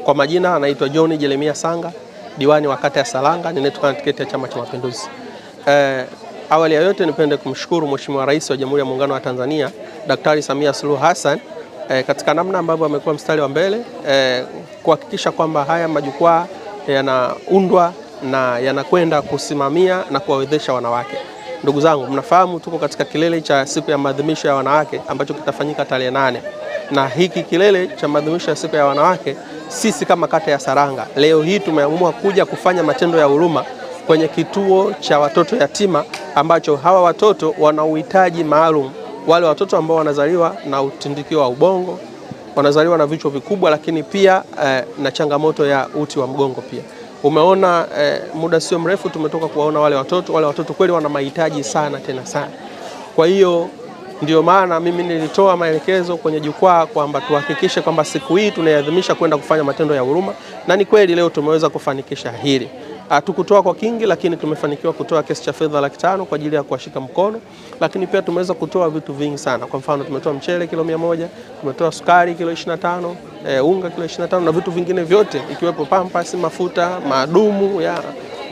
Kwa majina anaitwa John Jeremia Sanga, diwani wa kata ya Saranga, ninayetokana na tiketi ya Chama cha Mapinduzi. Awali ya yote nipende kumshukuru Mheshimiwa Rais wa Jamhuri ya Muungano wa Tanzania, Daktari Samia Suluhu Hassan, katika namna ambavyo amekuwa mstari wa mbele kuhakikisha kwamba haya majukwaa yanaundwa na yanakwenda kusimamia na kuwawezesha wanawake. Ndugu zangu, mnafahamu tuko katika kilele cha siku ya maadhimisho ya wanawake ambacho kitafanyika tarehe 8. Na hiki kilele cha maadhimisho ya siku ya wanawake, sisi kama kata ya Saranga leo hii tumeamua kuja kufanya matendo ya huruma kwenye kituo cha watoto yatima ambacho hawa watoto wana uhitaji maalum. Wale watoto ambao wanazaliwa na utindikio wa ubongo, wanazaliwa na vichwa vikubwa, lakini pia na changamoto ya uti wa mgongo pia. Umeona muda sio mrefu tumetoka kuwaona wale watoto kweli wana mahitaji sana tena sana. Kwa hiyo ndio maana mimi nilitoa maelekezo kwenye jukwaa kwamba tuhakikishe kwamba siku hii tunaiadhimisha kwenda kufanya matendo ya huruma, na ni kweli leo tumeweza kufanikisha hili. Hatukutoa kwa kingi, lakini tumefanikiwa kutoa kiasi cha fedha 500,000 kwa ajili ya kuwashika mkono, lakini pia tumeweza kutoa vitu vingi sana. Kwa mfano tumetoa mchele kilo 100, tumetoa sukari kilo 25, unga kilo 25 na vitu vingine vyote ikiwepo pampers, mafuta, madumu ya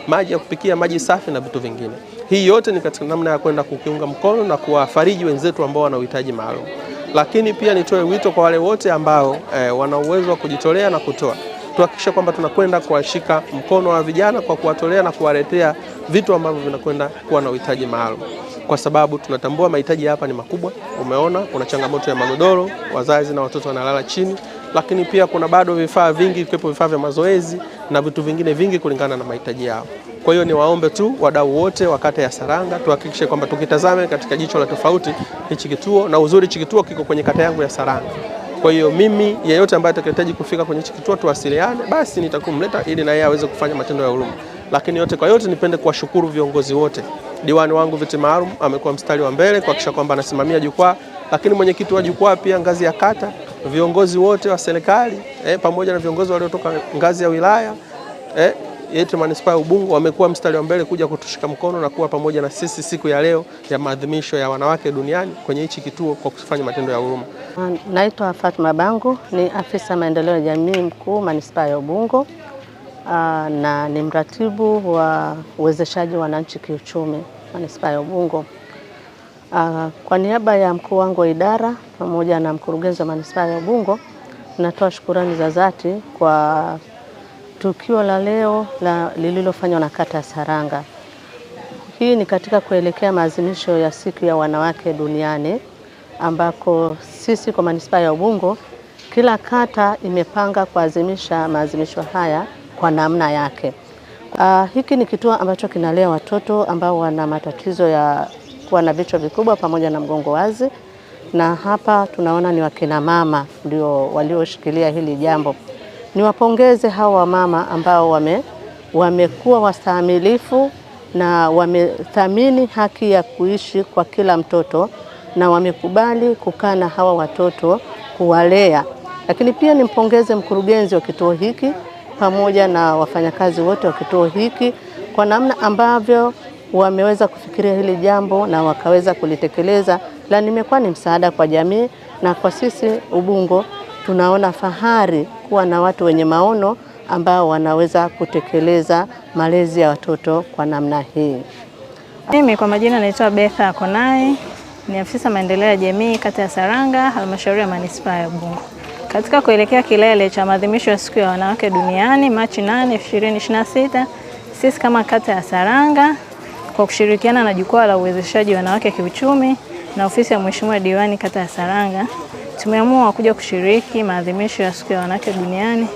maji ya kupikia, maji safi na vitu vingine. Hii yote ni katika namna ya kwenda kukiunga mkono na kuwafariji wenzetu ambao wana uhitaji maalum. Lakini pia nitoe wito kwa wale wote ambao wana uwezo wa kujitolea na kutoa. Tuhakikishe kwamba tunakwenda kuwashika mkono wa vijana kwa kuwatolea na kuwaletea vitu ambavyo vinakwenda kuwa na uhitaji maalum. Kwa sababu tunatambua mahitaji hapa ni makubwa. Umeona kuna changamoto ya magodoro, wazazi na watoto wanalala chini, lakini pia kuna bado vifaa vingi, ikiwepo vifaa vya mazoezi na vitu vingine vingi kulingana na mahitaji yao. Kwa hiyo niwaombe tu wadau wote wa kata ya Saranga tuhakikishe kwamba tukitazame katika jicho la tofauti hichi kituo, na uzuri hichi kituo kiko kwenye kata yangu ya Saranga. Kwa hiyo mimi yeyote ambaye atakayehitaji kufika kwenye hichi kituo tuwasiliane, basi nitakumleta ili na yeye aweze kufanya matendo ya huruma. Lakini yote kwa yote nipende kuwashukuru viongozi wote. Diwani wangu viti maalum amekuwa mstari wa mbele kuhakikisha kwamba anasimamia jukwaa, lakini mwenyekiti wa jukwaa pia ngazi ya kata, viongozi wote wa serikali pamoja na viongozi waliotoka ngazi ya wilaya yetu manispaa ya Ubungo wamekuwa mstari wa mbele kuja kutushika mkono na kuwa pamoja na sisi siku ya leo ya maadhimisho ya wanawake duniani kwenye hichi kituo kwa kufanya matendo ya huruma. Naitwa Fatuma Bangu, ni afisa maendeleo ya jamii mkuu manispaa ya Ubungo na ni mratibu wa uwezeshaji wananchi kiuchumi manispaa ya Ubungo. Kwa niaba ya mkuu wangu wa idara pamoja na mkurugenzi wa manispaa ya Ubungo, natoa shukrani za dhati kwa tukio la leo lililofanywa na kata ya Saranga. Hii ni katika kuelekea maadhimisho ya siku ya wanawake duniani, ambako sisi kwa manispaa ya Ubungo kila kata imepanga kuadhimisha maadhimisho haya kwa namna yake. Hiki ni kituo ambacho kinalea watoto ambao wana matatizo ya kuwa na vichwa vikubwa pamoja na mgongo wazi, na hapa tunaona ni wakina mama ndio walioshikilia hili jambo. Niwapongeze hawa mama ambao wamekuwa wastahimilifu na wamethamini haki ya kuishi kwa kila mtoto na wamekubali kukaa na hawa watoto kuwalea. Lakini pia nimpongeze mkurugenzi wa kituo hiki pamoja na wafanyakazi wote wa kituo hiki kwa namna ambavyo wameweza kufikiria hili jambo na wakaweza kulitekeleza, la nimekuwa ni msaada kwa jamii, na kwa sisi Ubungo tunaona fahari kuwa na watu wenye maono ambao wanaweza kutekeleza malezi ya watoto kwa namna hii. Mimi kwa majina naitwa Betha Konai, ni afisa maendeleo ya jamii kata ya Saranga, halmashauri ya manispaa ya Ubungo. Katika kuelekea kilele cha maadhimisho ya siku ya wanawake duniani Machi 8, 2026, sisi kama kata ya Saranga kwa kushirikiana na jukwaa la uwezeshaji wanawake kiuchumi na ofisi ya Mheshimiwa Diwani kata ya Saranga tumeamua kuja kushiriki maadhimisho ya siku ya wanawake duniani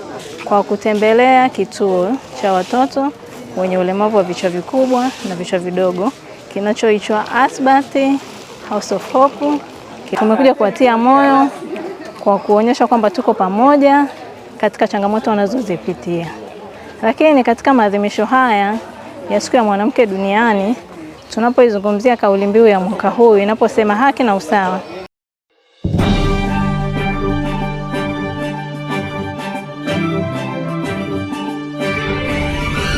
kwa kutembelea kituo cha watoto wenye ulemavu wa vichwa vikubwa na vichwa vidogo kinachoitwa Asbati House of Hope. Tumekuja kuwatia moyo kwa kuonyesha kwamba tuko pamoja katika changamoto wanazozipitia. Lakini katika maadhimisho haya ya siku ya mwanamke duniani, tunapoizungumzia kauli mbiu ya mwaka huu inaposema haki na usawa,